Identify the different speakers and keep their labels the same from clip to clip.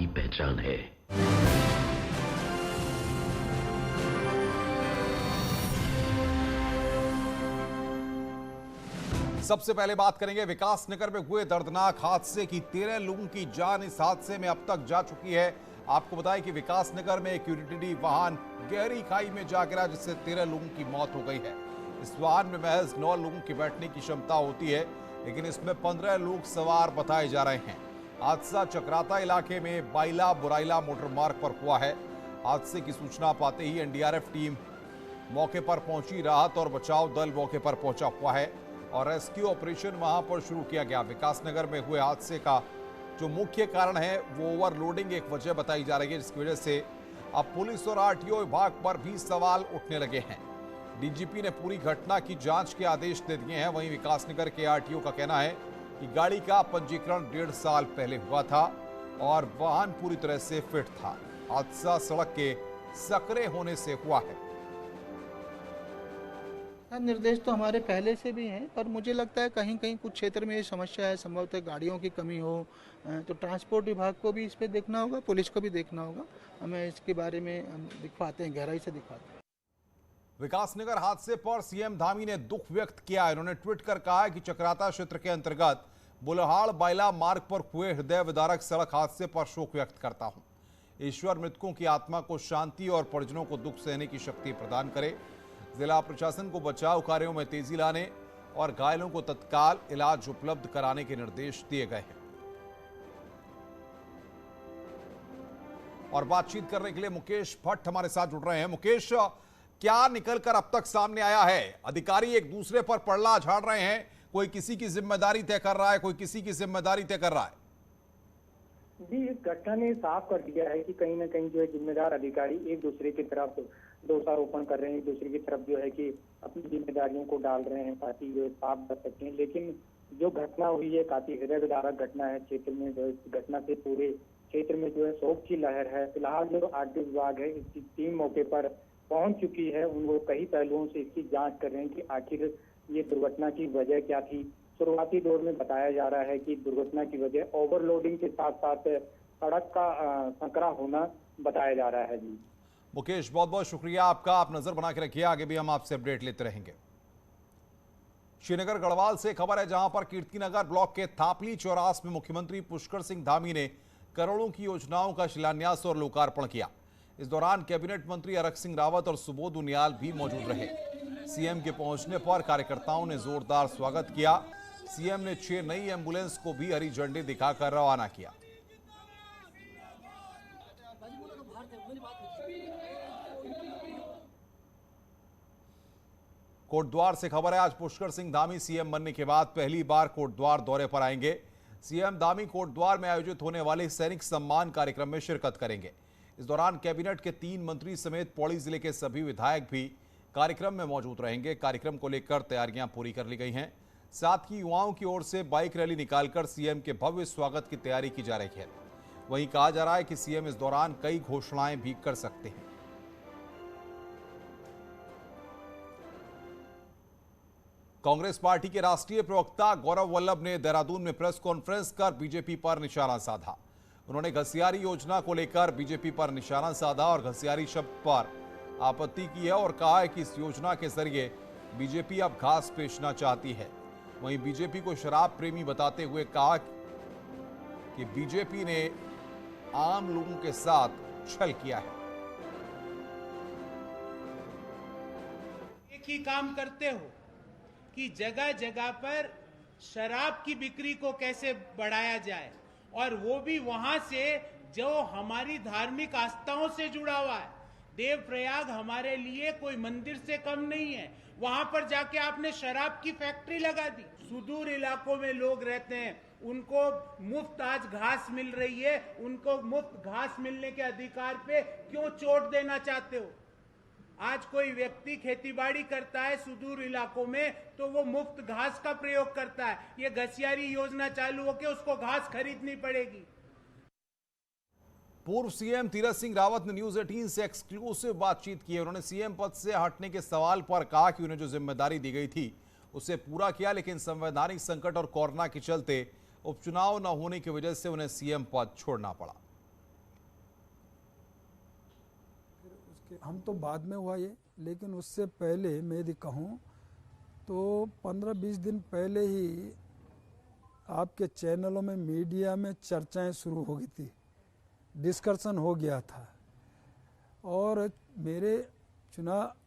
Speaker 1: ही पहचान है।
Speaker 2: सबसे पहले बात करेंगे विकास नगर में हुए दर्दनाक हादसे की। 13 लोगों की जान इस हादसे में अब तक जा चुकी है। आपको बताएं कि विकास नगर में एक यूटिलिटी वाहन गहरी खाई में जा गिरा, जिससे 13 लोगों की मौत हो गई है। इस वाहन में महज 9 लोगों की बैठने की क्षमता होती है, लेकिन इसमें 15 लोग सवार बताए जा रहे हैं। हादसा चक्राता इलाके में बाइला बुराइला मोटर मार्ग पर हुआ है। हादसे की सूचना पाते ही एनडीआरएफ टीम मौके पर पहुंची। राहत और बचाव दल मौके पर पहुंचा हुआ है और रेस्क्यू ऑपरेशन वहां पर शुरू किया गया। विकासनगर में हुए हादसे का जो मुख्य कारण है वो ओवरलोडिंग एक वजह बताई जा रही है, जिसकी वजह से अब पुलिस और आरटीओ विभाग पर भी सवाल उठने लगे हैं। डीजीपी ने पूरी घटना की जांच के आदेश दे दिए हैं। वहीं विकासनगर के आरटीओ का कहना है कि गाड़ी का पंजीकरण 1.5 साल पहले हुआ था और वाहन पूरी तरह से फिट था। हादसा सड़क के सकरे होने से हुआ है।
Speaker 3: निर्देश तो हमारे पहले से भी हैं, पर मुझे लगता है कहीं कहीं कुछ क्षेत्र में ये समस्या है, संभवतः गाड़ियों की कमी हो, तो ट्रांसपोर्ट विभाग को भी इस पर देखना होगा, पुलिस को भी देखना होगा। हमें इसके बारे में हम दिखवाते हैं, गहराई से दिखवाते हैं।
Speaker 2: विकासनगर हादसे पर सीएम धामी ने दुख व्यक्त किया। इन्होंने ट्वीट कर कहा है कि चक्राता क्षेत्र के अंतर्गत बुलहाड़ बाइला मार्ग पर हुए हृदय विदारक सड़क हादसे पर शोक व्यक्त करता हूं। ईश्वर मृतकों की आत्मा को शांति और परिजनों को दुख सहने की शक्ति प्रदान करे। जिला प्रशासन को बचाव कार्यों में तेजी लाने और घायलों को तत्काल इलाज उपलब्ध कराने के निर्देश दिए गए हैं। और बातचीत करने के लिए मुकेश भट्ट हमारे साथ जुड़ रहे हैं। मुकेश, क्या निकलकर अब तक सामने आया है? अधिकारी एक दूसरे पर पड़ला झाड़ रहे हैं, कोई किसी की जिम्मेदारी तय कर रहा है, कोई किसी की जिम्मेदारी तय कर रहा है।
Speaker 4: जी, इस घटना ने साफ कर दिया है कि कहीं ना कहीं जो है जिम्मेदार अधिकारी एक दूसरे की तरफ दोषारोपण कर रहे हैं, एक दूसरे की तरफ जो है कि अपनी जिम्मेदारियों को डाल रहे हैं ताकि जो साफ कर सकें। लेकिन जो घटना हुई है काफी हृदय विदारक घटना है। क्षेत्र में जो इस घटना से पूरे क्षेत्र में जो है शोक की लहर है। फिलहाल जो आरटीओ विभाग है इसकी टीम मौके पर पहुंच चुकी है। उनको कई पहलुओं से इसकी जाँच कर रहे हैं कि आखिर ये दुर्घटना की वजह क्या थी। शुरुआती दौर में बताया जा रहा है कि दुर्घटना की वजह ओवरलोडिंग के साथ साथ सड़क का संकरा होना बताया जा रहा है। जी
Speaker 2: मुकेश, बहुत बहुत शुक्रिया आपका। आप नजर बना के रखिए, आगे भी हम आपसे अपडेट लेते रहेंगे। श्रीनगर गढ़वाल से खबर है, जहां पर कीर्तिनगर ब्लॉक के थापली चौरास में मुख्यमंत्री पुष्कर सिंह धामी ने करोड़ों की योजनाओं का शिलान्यास और लोकार्पण किया। इस दौरान कैबिनेट मंत्री अरक सिंह रावत और सुबोध उनियाल भी मौजूद रहे। सीएम के पहुंचने पर कार्यकर्ताओं ने जोरदार स्वागत किया। सीएम ने 6 नई एम्बुलेंस को भी हरी झंडी दिखाकर रवाना किया। कोटद्वार से खबर है, आज पुष्कर सिंह धामी सीएम बनने के बाद पहली बार कोटद्वार दौरे पर आएंगे। सीएम धामी कोटद्वार में आयोजित होने वाले सैनिक सम्मान कार्यक्रम में शिरकत करेंगे। इस दौरान कैबिनेट के 3 मंत्री समेत पौड़ी जिले के सभी विधायक भी कार्यक्रम में मौजूद रहेंगे। कार्यक्रम को लेकर तैयारियां पूरी कर ली गई हैं। साथ ही युवाओं की ओर से बाइक रैली निकालकर सीएम के भव्य स्वागत की तैयारी की जा रही है। वहीं कहा जा रहा है कि सीएम इस दौरान कई घोषणाएं भी कर सकते हैं। कांग्रेस पार्टी के राष्ट्रीय प्रवक्ता गौरव वल्लभ ने देहरादून में प्रेस कॉन्फ्रेंस कर बीजेपी पर निशाना साधा। उन्होंने घसियारी योजना को लेकर बीजेपी पर निशाना साधा और घसियारी शब्द पर आपत्ति की है और कहा है कि इस योजना के जरिए बीजेपी अब घास बेचना चाहती है। वहीं बीजेपी को शराब प्रेमी बताते हुए कहा कि बीजेपी ने आम लोगों के साथ छल किया है।
Speaker 5: एक ही काम करते हो कि जगह जगह पर शराब की बिक्री को कैसे बढ़ाया जाए, और वो भी वहां से जो हमारी धार्मिक आस्थाओं से जुड़ा हुआ है। देवप्रयाग हमारे लिए कोई मंदिर से कम नहीं है, वहां पर जाके आपने शराब की फैक्ट्री लगा दी। सुदूर इलाकों में लोग रहते हैं, उनको मुफ्त आज घास मिल रही है, उनको मुफ्त घास मिलने के अधिकार पे क्यों चोट देना चाहते हो? आज कोई व्यक्ति खेतीबाड़ी करता है सुदूर इलाकों में तो वो मुफ्त घास का प्रयोग करता है। ये घसियारी योजना चालू होकर उसको घास खरीदनी पड़ेगी।
Speaker 2: पूर्व सीएम तीरथ सिंह रावत ने न्यूज 18 से एक्सक्लूसिव बातचीत की है। उन्होंने सीएम पद से हटने के सवाल पर कहा कि उन्हें जो जिम्मेदारी दी गई थी उसे पूरा किया, लेकिन संवैधानिक संकट और कोरोना के चलते उपचुनाव न होने की वजह से उन्हें सीएम पद छोड़ना पड़ा।
Speaker 1: कि हम तो बाद में हुआ ये, लेकिन उससे पहले मैं यदि कहूँ तो 15-20 दिन पहले ही आपके चैनलों में, मीडिया में चर्चाएं शुरू हो गई थी, डिस्कशन हो गया था। और मेरे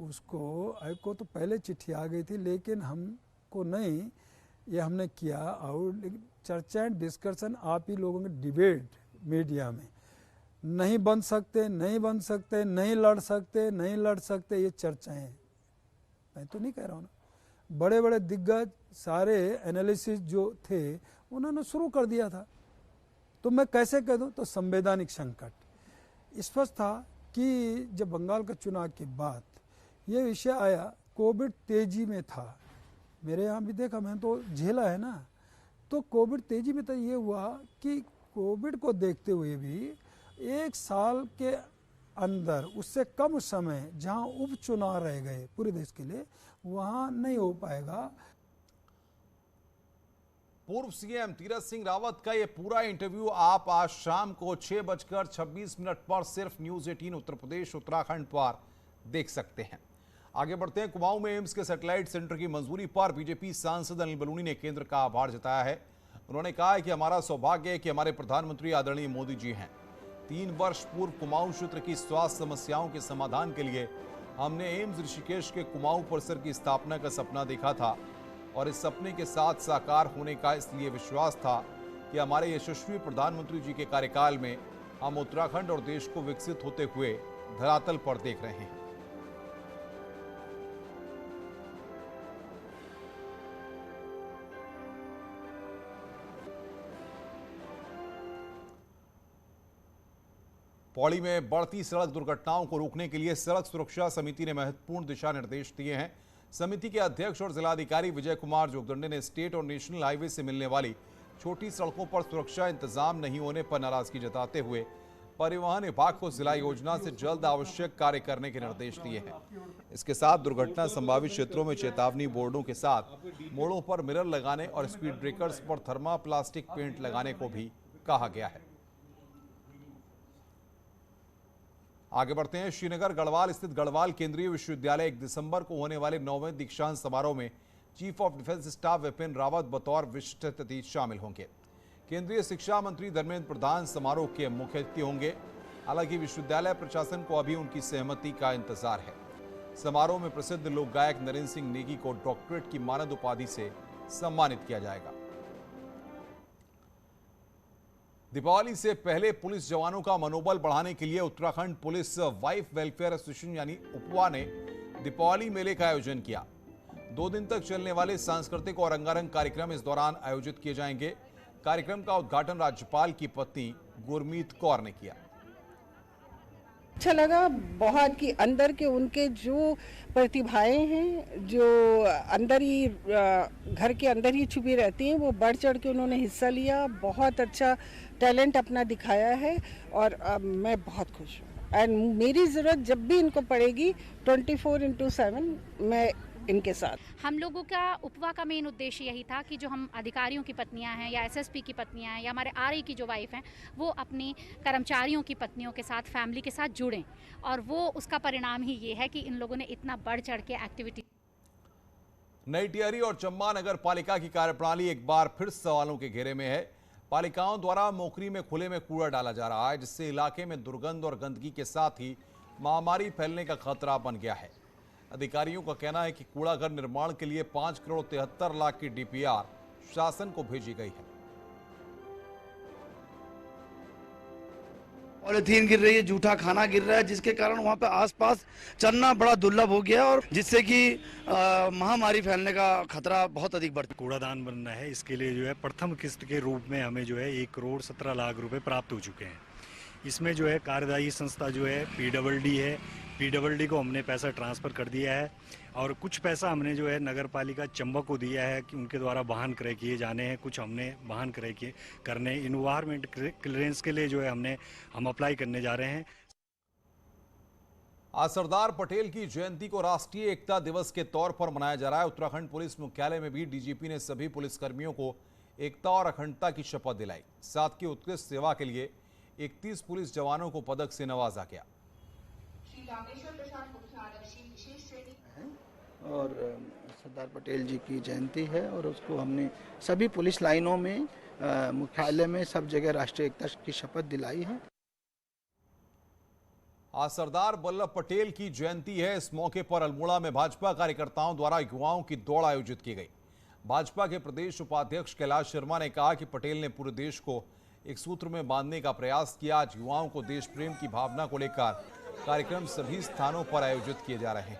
Speaker 1: उसको को तो पहले चिट्ठी आ गई थी, लेकिन हमको नहीं, ये हमने किया। और चर्चाएं, डिस्कशन, आप ही लोगों के डिबेट मीडिया में, नहीं बन सकते, नहीं बन सकते, नहीं लड़ सकते, नहीं लड़ सकते, ये चर्चाएं, मैं तो नहीं कह रहा हूँ ना, बड़े बड़े दिग्गज सारे एनालिसिस जो थे उन्होंने शुरू कर दिया था। तो मैं कैसे कह दूँ? तो संवैधानिक संकट स्पष्ट था कि जब बंगाल का चुनाव के बाद ये विषय आया, कोविड तेजी में था, मेरे यहाँ भी देखा, मैं तो झेला है ना, तो कोविड तेजी में था। ये हुआ कि कोविड को देखते हुए भी 1 साल के अंदर, उससे कम समय जहाँ उपचुनाव रह गए पूरे देश के लिए, वहाँ नहीं हो पाएगा।
Speaker 2: पूर्व सीएम तीरथ सिंह रावत का ये पूरा इंटरव्यू आप आज शाम को 6:26 पर सिर्फ न्यूज 18 उत्तर प्रदेश उत्तराखंड पर देख सकते हैं। आगे बढ़ते हैं। कुमाऊं में एम्स के सैटेलाइट सेंटर की मंजूरी पर बीजेपी सांसद अनिल बलूनी ने केंद्र का आभार जताया है। उन्होंने कहा है कि हमारा सौभाग्य है कि हमारे प्रधानमंत्री आदरणीय मोदी जी हैं। 3 वर्ष पूर्व कुमाऊं क्षेत्र की स्वास्थ्य समस्याओं के समाधान के लिए हमने एम्स ऋषिकेश के कुमाऊं परिसर की स्थापना का सपना देखा था और इस सपने के साथ साकार होने का इसलिए विश्वास था कि हमारे यशस्वी प्रधानमंत्री जी के कार्यकाल में हम उत्तराखंड और देश को विकसित होते हुए धरातल पर देख रहे हैं। पौड़ी में बढ़ती सड़क दुर्घटनाओं को रोकने के लिए सड़क सुरक्षा समिति ने महत्वपूर्ण दिशा निर्देश दिए हैं। समिति के अध्यक्ष और जिलाधिकारी विजय कुमार जोगदंडे ने स्टेट और नेशनल हाईवे से मिलने वाली छोटी सड़कों पर सुरक्षा इंतजाम नहीं होने पर नाराजगी जताते हुए परिवहन विभाग को जिला योजना से जल्द आवश्यक कार्य करने के निर्देश दिए हैं। इसके साथ दुर्घटना संभावित क्षेत्रों में चेतावनी बोर्डों के साथ मोड़ों पर मिरर लगाने और स्पीड ब्रेकर्स पर थर्माप्लास्टिक पेंट लगाने को भी कहा गया है। आगे बढ़ते हैं। श्रीनगर गढ़वाल स्थित गढ़वाल केंद्रीय विश्वविद्यालय 1 दिसंबर को होने वाले 9वें दीक्षांत समारोह में chief of defence staff Vipin Rawat बतौर विशिष्ट अतिथि शामिल होंगे। केंद्रीय शिक्षा मंत्री धर्मेंद्र प्रधान समारोह के मुख्य अतिथि होंगे। हालांकि विश्वविद्यालय प्रशासन को अभी उनकी सहमति का इंतजार है। समारोह में प्रसिद्ध लोक गायक नरेंद्र सिंह नेगी को डॉक्टरेट की मानद उपाधि से सम्मानित किया जाएगा। दीपावली से पहले पुलिस जवानों का मनोबल बढ़ाने के लिए Uttarakhand police wife welfare association यानी उपवा ने दीपावली मेले का आयोजन किया। 2 दिन तक चलने वाले सांस्कृतिक और रंगारंग कार्यक्रम इस दौरान आयोजित किए जाएंगे। कार्यक्रम का उद्घाटन राज्यपाल की पत्नी गुरमीत कौर ने किया।
Speaker 6: अच्छा लगा बहुत कि अंदर के उनके जो प्रतिभाएं हैं, जो अंदर ही घर के अंदर ही छुपी रहती हैं, वो बढ़ चढ़ के उन्होंने हिस्सा लिया। बहुत अच्छा टैलेंट अपना दिखाया है और मैं बहुत खुश हूँ। एंड मेरी ज़रूरत जब भी इनको पड़ेगी 24/7 मैं इनके साथ।
Speaker 7: हम लोगों का उपवा का मेन उद्देश्य यही था कि जो हम अधिकारियों की पत्नियां हैं या एसएसपी की पत्नियां हैं या हमारे आरआई की जो वाइफ हैं, वो अपनी कर्मचारियों की पत्नियों के साथ, फैमिली के साथ जुड़ें। और वो उसका परिणाम ही ये है कि इन लोगों ने इतना बढ़ चढ़ के एक्टिविटी।
Speaker 2: नई टिहरी और चंबा नगर पालिका की कार्यप्रणाली एक बार फिर सवालों के घेरे में है। पालिकाओं द्वारा मोकरी में खुले में कूड़ा डाला जा रहा है, जिससे इलाके में दुर्गंध और गंदगी के साथ ही महामारी फैलने का खतरा बन गया है। अधिकारियों का कहना है कि कूड़ा घर निर्माण के लिए 5 करोड़ 73 लाख की डीपीआर शासन को भेजी गई है।
Speaker 8: पॉलीथीन गिर रही है, जूठा खाना गिर रहा है, जिसके कारण वहाँ पे आसपास चलना बड़ा दुर्लभ हो गया और जिससे कि महामारी फैलने का खतरा बहुत अधिक बढ़।
Speaker 9: कूड़ादान बनना है, इसके लिए जो है प्रथम किस्त के रूप में हमें जो है 1 करोड़ 17 लाख रुपए प्राप्त हो चुके हैं। इसमें जो है कार्यदायी संस्था जो है पीडब्ल्यूडी है, पीडब्ल्यूडी को हमने पैसा ट्रांसफ़र कर दिया है और कुछ पैसा हमने जो है नगर पालिका चंबा को दिया है कि उनके द्वारा वाहन क्रय किए जाने हैं। कुछ हमने वाहन क्रय किए करने, इन्वायरमेंट क्लियरेंस के लिए जो है हम अप्लाई करने जा रहे हैं।
Speaker 2: आज सरदार पटेल की जयंती को राष्ट्रीय एकता दिवस के तौर पर मनाया जा रहा है। उत्तराखंड पुलिस मुख्यालय में भी डीजीपी ने सभी पुलिसकर्मियों को एकता और अखंडता की शपथ दिलाई। साथ ही उत्कृष्ट सेवा के लिए 31 पुलिस जवानों को पदक से नवाजा गया।
Speaker 3: और सरदार पटेल जी की जयंती है और उसको हमने सभी पुलिस लाइनों में, मुख्यालय में, सब जगह राष्ट्रीय एकता की शपथ दिलाई है।
Speaker 2: आज सरदार वल्लभ पटेल की जयंती है। इस मौके पर अल्मोड़ा में भाजपा कार्यकर्ताओं द्वारा युवाओं की दौड़ आयोजित की गई। भाजपा के प्रदेश उपाध्यक्ष कैलाश शर्मा ने कहा कि पटेल ने पूरे देश को एक सूत्र में बांधने का प्रयास किया। आज युवाओं को देश प्रेम की भावना को लेकर कार्यक्रम सभी स्थानों पर आयोजित किए जा रहे हैं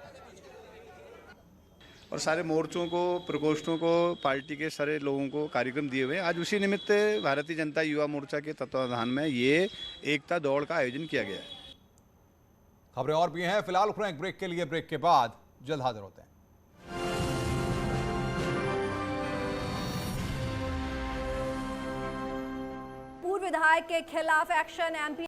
Speaker 10: और सारे मोर्चों को, प्रकोष्ठों को, पार्टी के सारे लोगों को कार्यक्रम दिए हुए। आज उसी निमित्त भारतीय जनता युवा मोर्चा के तत्वावधान में ये एकता दौड़ का आयोजन किया गया है।
Speaker 2: खबरें और भी हैं, फिलहाल रुक रहे हैं ब्रेक के लिए। ब्रेक के बाद जल्द हाजिर होते हैं।
Speaker 11: पूर्व विधायक के खिलाफ एक्शन। एमपी